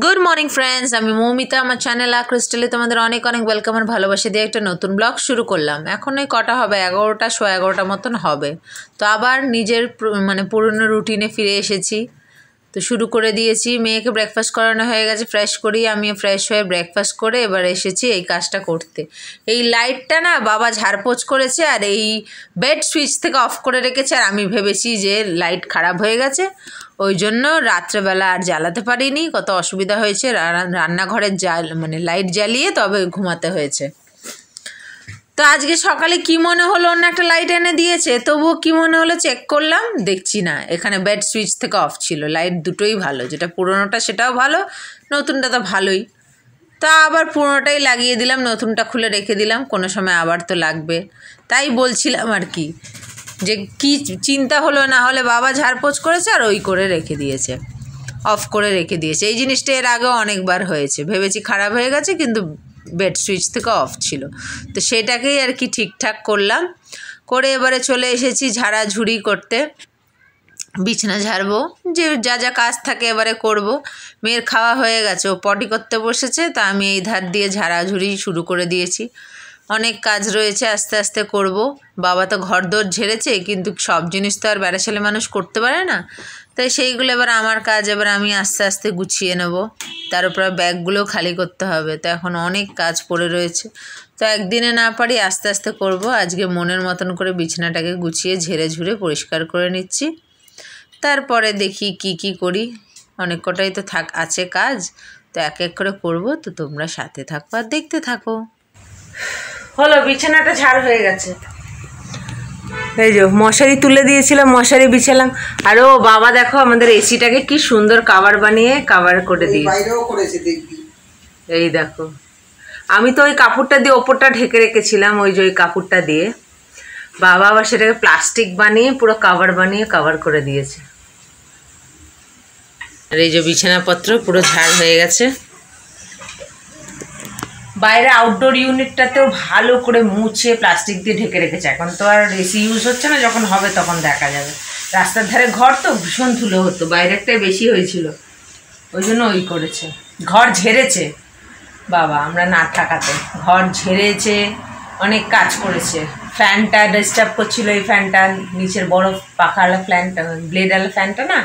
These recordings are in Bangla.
গুড মর্নিং ফ্রেন্ডস, আমি মৌমিতা। আমার চ্যানেল ক্রিস্টালে তোমাদের অনেক অনেক ওয়েলকাম আর ভালোবাসা দিয়ে একটা নতুন ব্লগ শুরু করলাম। এখন এই কটা হবে 11টা 11:15 মতন হবে। তো আবার নিজের পুরনো রুটিনে ফিরে এসেছি। তো শুরু করে দিয়েছি। মেয়েকে ব্রেকফাস্ট করানো হয়ে গেছে, ফ্রেশ করি, আমি ফ্রেশ হয়ে ব্রেকফাস্ট করে এবার এসেছি এই কাজটা করতে। এই লাইটটা না বাবা ঝাড়পোছ করেছে আর এই বেড সুইচ থেকে অফ করে রেখেছে, আর আমি ভেবেছি যে লাইট খারাপ হয়ে গেছে, ওই জন্য রাত্রেবেলা আর জ্বালাতে পারিনি। কত অসুবিধা হয়েছে, রান্নাঘরের লাইট জ্বালিয়ে তবে ঘুমাতে হয়েছে। তো আজকে সকালে কি মনে হলো, অন্য একটা লাইট এনে দিয়েছে, তবুও কি মনে হলো চেক করলাম, দেখছি না, এখানে বেড সুইচ থেকে অফ ছিল। লাইট দুটোই ভালো, যেটা পুরোনোটা সেটাও ভালো, নতুনটা তো ভালোই। তা আবার পুরোনোটাই লাগিয়ে দিলাম, নতুনটা খুলে রেখে দিলাম, কোনো সময় আবার তো লাগবে। তাই বলছিলাম আর কি, যে কি চিন্তা হলো না হলে বাবা ঝাড়পোছ করেছে আর ওই করে রেখে দিয়েছে, অফ করে রেখে দিয়েছে। এই জিনিসটা এর আগেও অনেকবার হয়েছে, ভেবেছি খারাপ হয়ে গেছে কিন্তু বেড সুইচ থেকে অফ ছিল। তো সেটাকেই আর কি ঠিকঠাক করলাম, করে এবারে চলে এসেছি ঝাড়াঝুড়ি করতে। বিছানা ঝাড়বো, যে যা যা কাজ থাকে এবারে করব। মেয়ের খাওয়া হয়ে গেছে, ও পটি করতে বসেছে, তা আমি এই ধার দিয়ে ঝাড়াঝুড়ি শুরু করে দিয়েছি। অনেক কাজ রয়েছে, আস্তে আস্তে করব। বাবা তো ঘরদোর ঝেড়েছে, কিন্তু সব জিনিস তো আর বেড়া ছেলে মানুষ করতে পারে না, তাই সেইগুলো এবার আমার কাজ, এবার আমি আস্তে আস্তে গুছিয়ে নেব। তার উপরে ব্যাগগুলো খালি করতে হবে, তো এখন অনেক কাজ পড়ে রয়েছে। তো একদিনে না পারি, আস্তে আস্তে করব। আজকে মনের মতন করে বিছানাটাকে গুছিয়ে ঝেড়ে ঝুড়ে পরিষ্কার করে নিচ্ছি, তারপরে দেখি কি করি। অনেক কটাই তো আছে কাজ, তো এক এক করে করব। তো তোমরা সাথে থাকো আর দেখতে থাকো। হলো, বিছানাটা ঝাড় হয়ে গেছে। এই যে মশারি তুলে দিয়েছিলাম, মশারি বিছালাম। আর ও বাবা দেখো আমাদের এসিটাকে কি সুন্দর কাভার বানিয়ে কাভার করে দিয়েছে। এই দেখো, আমি তো ওই কাপড়টা দিয়ে ওপরটা ঢেকে রেখেছিলাম, ওই যে ওই কাপড়টা দিয়ে। বাবা আবার সেটাকে প্লাস্টিক বানিয়ে পুরো কাভার বানিয়ে কাভার করে দিয়েছে। আর এই যে বিছানাপত্র পুরো ঝাড় হয়ে গেছে। বাইরে আউটডোর ইউনিটটাতেও ভালো করে মুছে প্লাস্টিক দিয়ে ঢেকে রেখেছে। এখন তো আর এসি ইউজ হচ্ছে না, যখন হবে তখন দেখা যাবে। রাস্তার ধারে ঘর তো ভীষণ ধুলো হতো, বাইরেরটাই বেশি হয়েছিল, ওই জন্য ওই করেছে। ঘর ঝেড়েছে বাবা, আমরা না থাকাতে ঘর ঝেড়েছে, অনেক কাজ করেছে। ফ্যানটা ডিস্টার্ব করছিল, এই ফ্যানটা নিচের বড় পাখাওয়ালা ফ্যানটা, ব্লেডওয়ালা ফ্যানটা না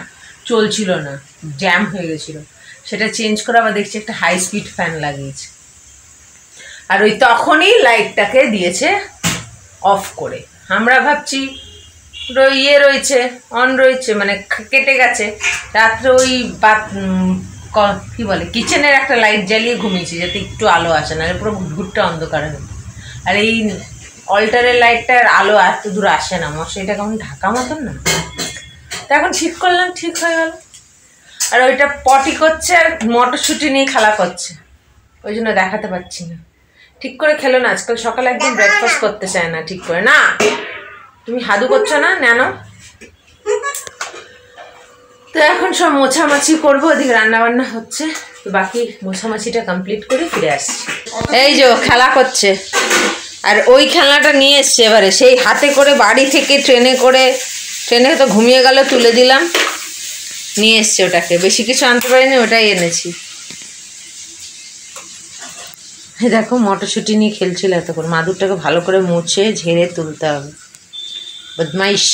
চলছিল না, জ্যাম হয়ে গেছিলো, সেটা চেঞ্জ করে আবার দেখছি একটা হাই স্পিড ফ্যান লাগিয়েছে। আর ওই তখনই লাইটটাকে দিয়েছে অফ করে। আমরা ভাবছি ইয়ে রয়েছে, অন রয়েছে, মানে কেটে গেছে। রাত্রে ওই কি বলে কিচেনের একটা লাইট জ্বালিয়ে ঘুমিয়েছি, যাতে একটু আলো আসে, না পুরো ঘুরটা অন্ধকার হবে। আর এই অল্টারের লাইটটার আলো এত দূর আসে না, মশারিটা কেমন ঢাকা মতন না। তো এখন ঠিক করলাম, ঠিক হয়ে গেল। আর ওইটা পটি করছে আর মটরশুঁটি নিয়ে খেলা করছে, ওই জন্য দেখাতে পাচ্ছি না। ঠিক করে খেলো না, আজকাল সকালে একদম ব্রেকফাস্ট করতে চায় না ঠিক করে। না তুমি হাদু করছো না, নেনো। তো এখন সব মোছামাছি করবো, ওদিকে রান্নাবান্না হচ্ছে, তো বাকি মোছামাছিটা কমপ্লিট করে ফিরে আসছি। এই যে খেলা করছে, আর ওই খেলনাটা নিয়ে এসছে এবারে, সেই হাতে করে বাড়ি থেকে ট্রেনে তো ঘুমিয়ে গেল, তুলে দিলাম, নিয়ে এসছে ওটাকে। বেশি কিছু আনতে পারিনি, ওটাই এনেছি। দেখো মটরশুঁটি নিয়ে খেলছিল এতক্ষণ। মাদুরটাকে ভালো করে মুছে ঝেড়ে তুলতে হবে, বদমাইশ।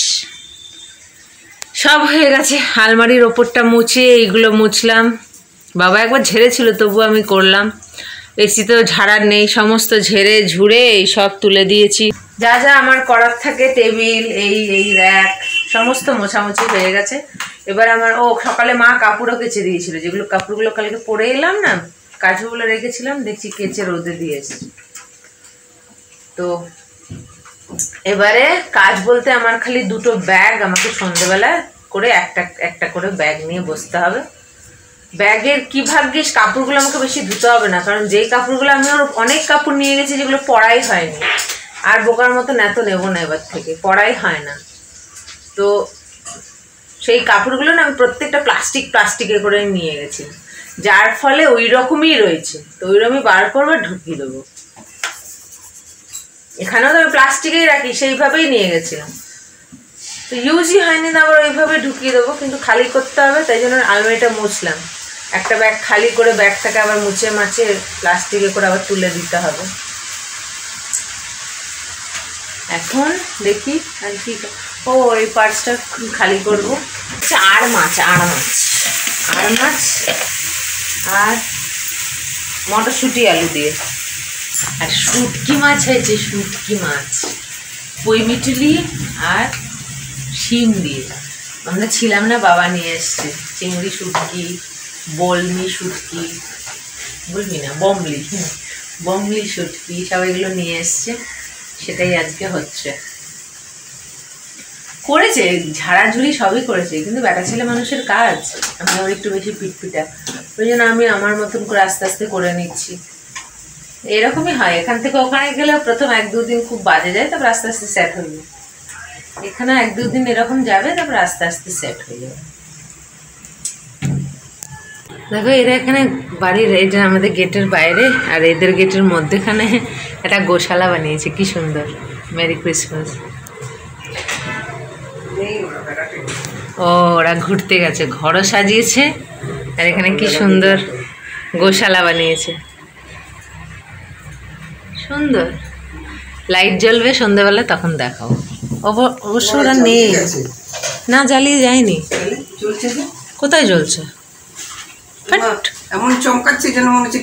সব হয়ে গেছে, আলমারির ওপরটা মুছে এইগুলো মুছলাম। বাবা একবার ঝেড়েছিল, তবু আমি করলাম। এসি তো ঝাড়ার নেই, সমস্ত ঝেড়ে ঝুড়ে এই সব তুলে দিয়েছি। যা যা আমার করার থাকে, টেবিল, এই র্যাক, সমস্ত মোছামুছি হয়ে গেছে। এবার আমার সকালে মা কাপড়ও কেচে দিয়েছিল, যেগুলো কাপড়গুলো কালকে পরে এলাম না, কাজগুলো রেখেছিলাম, দেখছি কেচে রোদে দিয়েছি। তো এবারে কাজ বলতে আমার খালি দুটো ব্যাগ, আমাকে সন্ধ্যেবেলা করে একটা করে ব্যাগ নিয়ে বসতে হবে। ব্যাগের কি ভাগ্যিস কাপড়গুলো আমাকে বেশি ধুতে হবে না, কারণ যেই কাপড়গুলো আমি অনেক কাপড় নিয়ে গেছি যেগুলো পরাই হয়নি, আর বোকার মতন এত নেবো না এবার থেকে, পরাই হয় না। তো সেই কাপড়গুলো না আমি প্রত্যেকটা প্লাস্টিকে করে নিয়ে গেছি, যার ফলে ওই রকমই রয়েছে। তো ওই রকমই বার করবো, ঢুকিয়ে দেবো। এখানেও তো আমি প্লাস্টিকেই রাখি, সেইভাবেই নিয়ে গেছিলাম, তো ইউজই হয়নি না, আবার ওইভাবে ঢুকিয়ে দেবো, কিন্তু খালি করতে হবে, তাই জন্য আলমারিটা মুছলাম। একটা ব্যাগ খালি করে ব্যাগটাকে আবার মুছে মাছে প্লাস্টিকে করে আবার তুলে দিতে হবে। এখন দেখি আর কি, ও এই পার্টসটা খালি করবো। আচ্ছা, আর মাছ আর মটরশুঁটি আলু দিয়ে, আর শুটকি মাছ হয়েছে, শুটকি মাছ পুঁই মিটুলি আর শিম দিয়ে। আমরা ছিলাম না, বাবা নিয়ে এসছে চিংড়ি শুটকি, বলমি শুটকি, বলবি না বমলি শুটকি, সব এগুলো নিয়ে এসছে, সেটাই আজকে হচ্ছে। করেছে ঝাড়াঝুড়ি সবই করেছে, কিন্তু বেটা ছেলে মানুষের কাজ, আমি আবার একটু বেশি পিটপিটা, ওই জন্য আমি আমার মতন করে আস্তে আস্তে করে নিচ্ছি। এরকমই হয়, এখান থেকে ওখানে গেলেও প্রথম 1-2 দিন খুব বাজে যায়, তারপর আস্তে আস্তে সেট হয়ে যাবে। এখানে 1-2 দিন এরকম যাবে, তারপর আস্তে আস্তে সেট হয়ে যাবে। দেখো এরা এখানে বাড়ির, এটা আমাদের গেটের বাইরে, আর এদের গেটের মধ্যেখানে একটা গোশালা বানিয়েছে, কি সুন্দর। Merry Christmas. ও ওরা ঘুরতে গেছে, ঘরও সাজিয়েছে, আর এখানে কি সুন্দর গোশালা বানিয়েছে, সুন্দর। লাইট জ্বলবে সন্ধ্যাবেলা, তখন দেখাও। অবশ্য ওরা নেই, না জ্বালিয়ে যায়নি। কোথায় জ্বলছে? এমন চমকাচ্ছে যেন মনে হচ্ছে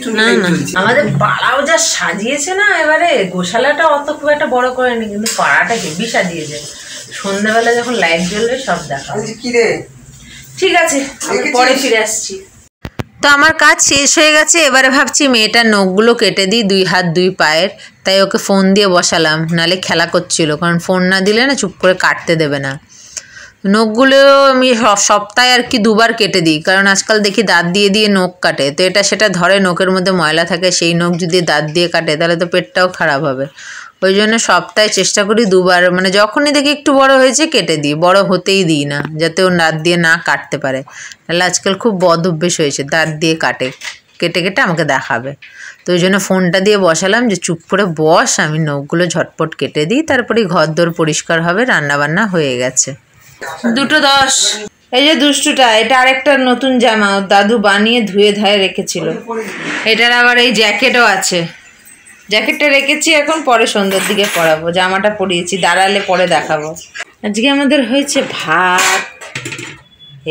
আমাদের পাড়াও যা সাজিয়েছে না, এবারে গোশালাটা অত খুব একটা বড় করেনি, কিন্তু পাড়াটা হেভি সাজিয়েছে। সন্ধ্যাবেলা যখন লাইট জ্বলবে সব দেখা। ঠিক আছে, পরে ফিরে আসছি। তো আমার কাজ শেষ হয়ে গেছে, এবারে ভাবছি মেয়েটার নখগুলো কেটে দিই, 2 হাত 2 পায়ের। তাই ওকে ফোন দিয়ে বসালাম, নালে খেলা করছিল, কারণ ফোন না দিলে না চুপ করে কাটতে দেবে না। নখগুলো আমি সপ্তাহে আর কি 2 বার কেটে দিই, কারণ আজকাল দেখি দাঁত দিয়ে দিয়ে নখ কাটে, তো এটা সেটা ধরে, নখের মধ্যে ময়লা থাকে, সেই নখ যদি দাঁত দিয়ে কাটে তাহলে তো পেটটাও খারাপ হবে। ওই জন্য সপ্তাহে চেষ্টা করি 2 বার, মানে যখনই দেখি একটু বড় হয়েছে কেটে দিই, বড় হতেই দিই না, যাতে ও দাঁত দিয়ে না কাটতে পারে। তাহলে আজকাল খুব বদ অভ্যেস হয়েছে, দাঁত দিয়ে কেটে কেটে আমাকে দেখাবে। তো ওই জন্য ফোনটা দিয়ে বসালাম যে চুপ করে বস, আমি নখগুলো ঝটপট কেটে দিই, তারপরেই ঘর দোর পরিষ্কার হবে, রান্নাবান্না হয়ে গেছে। 2:10। এই যে দুষ্টুটা, এটা আরেকটা নতুন জামা, দাদু বানিয়ে ধুয়ে ধায়ে রেখেছিল। এটার আবার এই জ্যাকেটও আছে, জ্যাকেটটা রেখেছি, এখন পরে সন্ধ্যার দিকে পরাবো। জামাটা পরিয়েছি, দাঁড়ালে পরে দেখাবো। আজকে আমাদের হয়েছে ভাত,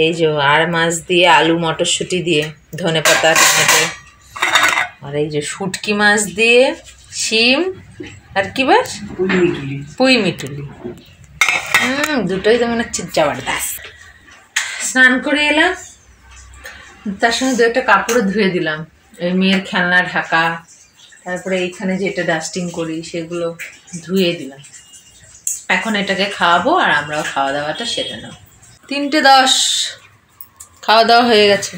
এই যে আর মাছ দিয়ে, আলু মটরশুঁটি দিয়ে, ধনেপাতা টমেটো, আর এই যে শুটকি মাছ দিয়ে, শিম, আর কি বাস পুঁই মিটুলি। দুটোই তো মনে হচ্ছে জবরদস্ত। স্নান করে এলাম, তার সঙ্গে 2-একটা কাপড়ও ধুয়ে দিলাম, ওই মেয়ের খেলনা ঢাকা, তারপরে এইখানে যেটা ডাস্টিং করি সেগুলো ধুয়ে দিলাম। এখন এটাকে খাওয়াবো, আর আমরাও খাওয়া দাওয়াটা সেরে নেব। 3:10 খাওয়া দাওয়া হয়ে গেছে।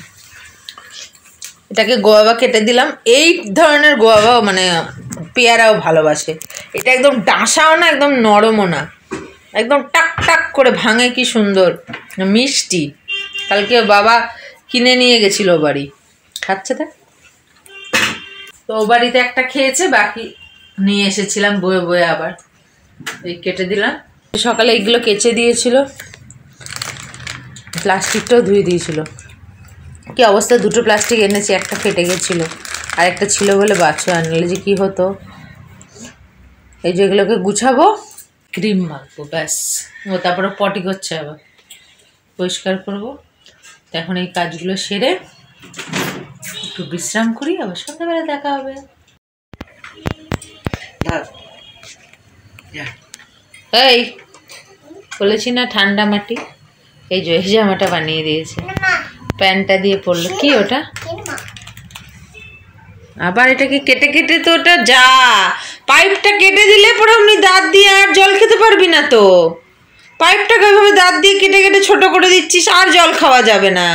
এটাকে গোয়াবা কেটে দিলাম, এই ধরনের গোয়াবাও মানে পেয়ারাও ভালোবাসে। এটা একদম ডাঁসাও না, একদম নরমও না, একদম টাক টাক করে ভাঙে, কি সুন্দর মিষ্টি। কালকে বাবা কিনে নিয়ে গেছিল বাড়ি, খাচ্ছে দেখ। তো ও বাড়িতে একটা খেয়েছে, বাকি নিয়ে এসেছিলাম বয়ে বয়ে, আবার এই কেটে দিলাম। সকালে এইগুলো কেচে দিয়েছিল, প্লাস্টিকটাও ধুয়ে দিয়েছিল। কি অবস্থা, 2টো প্লাস্টিক এনেছি, একটা ফেটে গেছিলো, আর একটা ছিল বলে বাচ্চা আনলে যে কি হতো। এই যে এগুলোকে গুছাবো, ক্রিম মাখবো, ব্যাস। ও তারপরে পটি করছে, আবার পরিষ্কার করবো। তো এখন এই কাজগুলো সেরে একটু বিশ্রাম করি, আবার সন্ধ্যাবেলা দেখা হবে। এই বলেছি না ঠান্ডা মাটি, এই যে এই জামাটা বানিয়ে দিয়েছে, প্যান্টটা দিয়ে পরলো। কি ওটা আবার, এটাকে কেটে কেটে, তো ওটা যা পাইপটা কেটে দিলে পরে আপনি দাঁত দিয়ে আর জল খেতে পারবি না। তো পাইপটাকে ওইভাবে দাঁত দিয়ে কেটে কেটে ছোট করে দিচ্ছিস, আর জল খাওয়া যাবে না।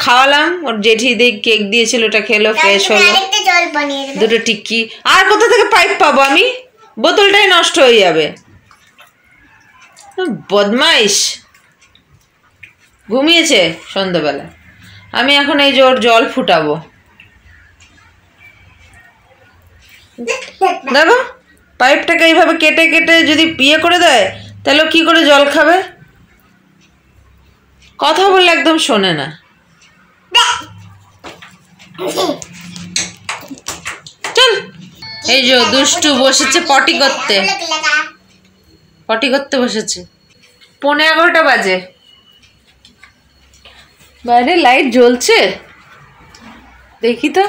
খাওয়ালাম, ওর জেঠি দিয়ে কেক দিয়েছিল, ওটা খেলো, ফ্রেশ হলো, 2টো টিক্কি। আর কোথা থেকে পাইপ পাবো আমি, বোতলটাই নষ্ট হয়ে যাবে। বদমাইশ, ঘুমিয়েছে সন্ধ্যাবেলা। আমি এখন এই যে ওর জল ফুটাবো, দেখো পাইপটাকে এইভাবে কেটে কেটে যদি ইয়ে করে দেয়, তাহলে কি করে জল খাবে? কথা বললে একদম শোনে না। চল, এই যে দুষ্টু বসেছে পটি করতে, পটি করতে বসেছে। 11:15 বাজে, বাইরে লাইট জ্বলছে, দেখি তো।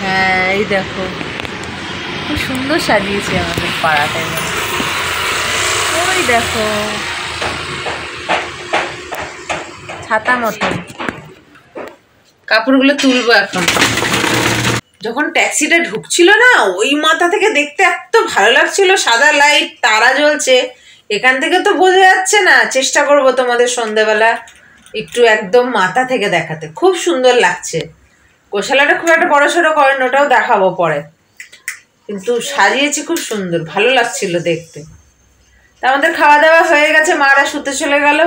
হ্যাঁ, এই দেখো খুব সুন্দর সাজিয়েছে আমাদের পাড়াটায়। ওই দেখো ছাতা মতন। কাপড়গুলো তুলবো এখন। যখন ট্যাক্সিটা ঢুকছিল না, ওই মাথা থেকে দেখতে এত ভালো লাগছিল, সাদা লাইট, তারা জ্বলছে। এখান থেকে তো বোঝা যাচ্ছে না, চেষ্টা করব তোমাদের সন্ধ্যেবেলা একটু একদম মাথা থেকে দেখাতে। খুব সুন্দর লাগছে। গোশালাটা খুব একটা বড় সড়ো করেন, ওটাও দেখাবো পরে, কিন্তু সাজিয়েছি খুব সুন্দর, ভালো লাগছিল দেখতে। তা আমাদের খাওয়া দাওয়া হয়ে গেছে, মারা শুতে চলে গেল।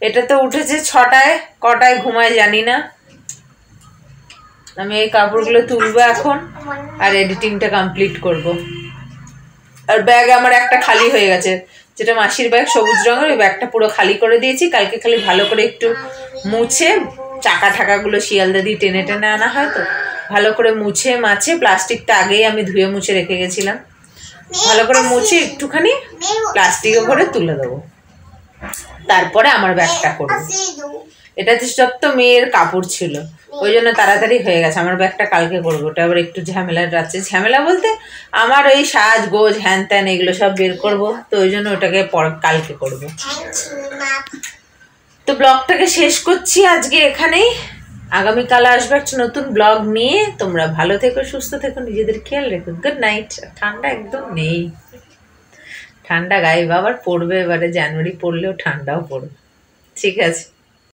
এটা তো উঠেছে 6টায়, কটায় ঘুমায় জানি না। আমি এই কাপড়গুলো তুলবো এখন আর এডিটিংটা কমপ্লিট করব। আর ব্যাগ আমার একটা খালি হয়ে গেছে, যেটা মাসির ব্যাগ সবুজ রঙের, ওই ব্যাগটা পুরো খালি করে দিয়েছি। কালকে খালি ভালো করে একটু মুছে, চাকা ঠাকাগুলো শিয়ালদা দিয়ে টেনে টেনে আনা হয় তো, ভালো করে মুছে মাছে, প্লাস্টিকটা আগেই আমি ধুয়ে মুছে রেখে গেছিলাম, ভালো করে মুছে একটুখানি প্লাস্টিকে ভরে তুলে দেবো। তারপরে আমার ব্যাগটা করবো। এটাতে সব তো মেয়ের কাপড় ছিল, ওই জন্য তাড়াতাড়ি হয়ে গেছে। আমার ব্যাগটা কালকে করবো, ওটা আবার একটু ঝামেলার আছে। ঝামেলা বলতে আমার ওই সাজ গোজ হ্যান ত্যান এগুলো সব বের করবো, তো ওই জন্য ওটাকে কালকে করবো। তো ব্লগটাকে শেষ করছি আজকে এখানেই। আগামীকাল আসবে একটা নতুন ব্লগ নিয়ে। তোমরা ভালো থেকো, সুস্থ থেকো, নিজেদের খেয়াল রেখো। Good night. ঠান্ডা একদম নেই, ঠান্ডা গায়ে আবার পড়বে, এবারে জানুয়ারি পড়লেও ঠান্ডাও পড়বে। ঠিক আছে।